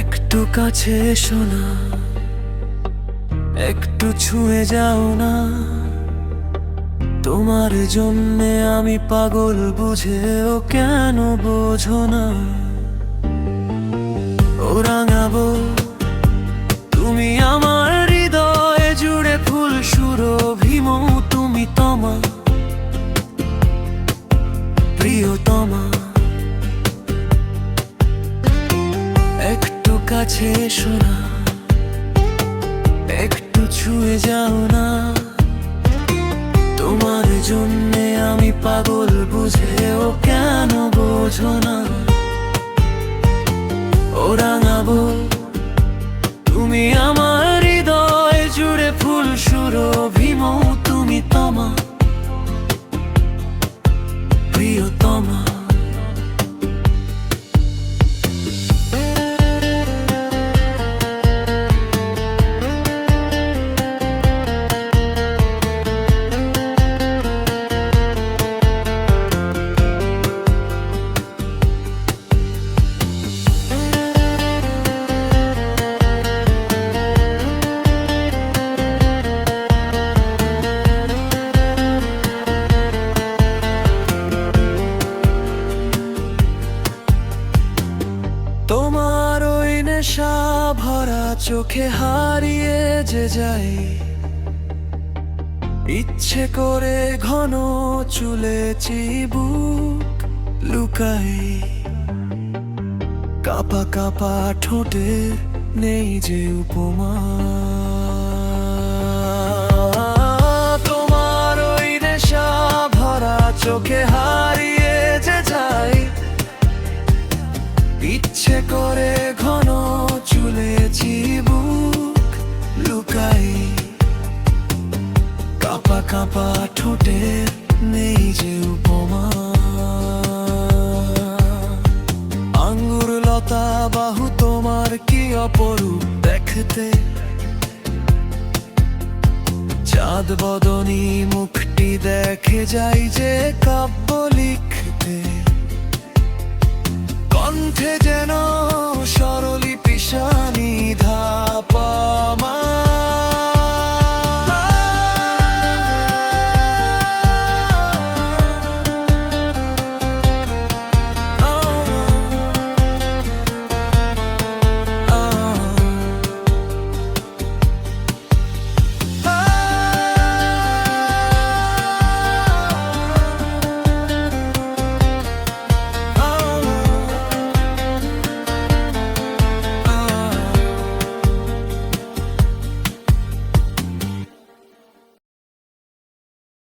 একটু কাছে এসো না, একটু ছুঁয়ে যাও না। তোমার জন্যে আমি পাগল, বুঝেও কেন বোঝো না? ও রাঙাবো তুমি আমার হৃদয়ে জুড়ে, ফুল সুরভিমৌ তুমি তমা প্রিয়তমা। একটু কাছে এসো না, একটু ছুঁয়ে যাও না। তোমার জন্যে আমি পাগল, বুঝেও কেন বোঝো না? ও রাঙাবো তুমি আমার হৃদয় জুড়ে, ফুল সুরভিমৌ তুমি তমা প্রিয়তমা। তোমার ওই নেশা ভরা চোখে হারিয়ে যে যাই, ইচ্ছে করে ঘন চুলে চিবুক লুকাই। কাপা কাপা ঠোঁটে নেই যে উপমা। তোমার ওই নেশা ভরা চোখে হারিয়ে যে যাই, ইচ্ছে করে ঘন চুলে চিবুক লুকাই। কাপা কাপা ঠোঁটে নেই যে উপমা। আঙ্গুর লতা বাহু তোমার কি অপরূপ দেখতে, চাঁদ বদনী মুখটি দেখে যাই যে কাব্য লিখতে। কণ্ঠে যেন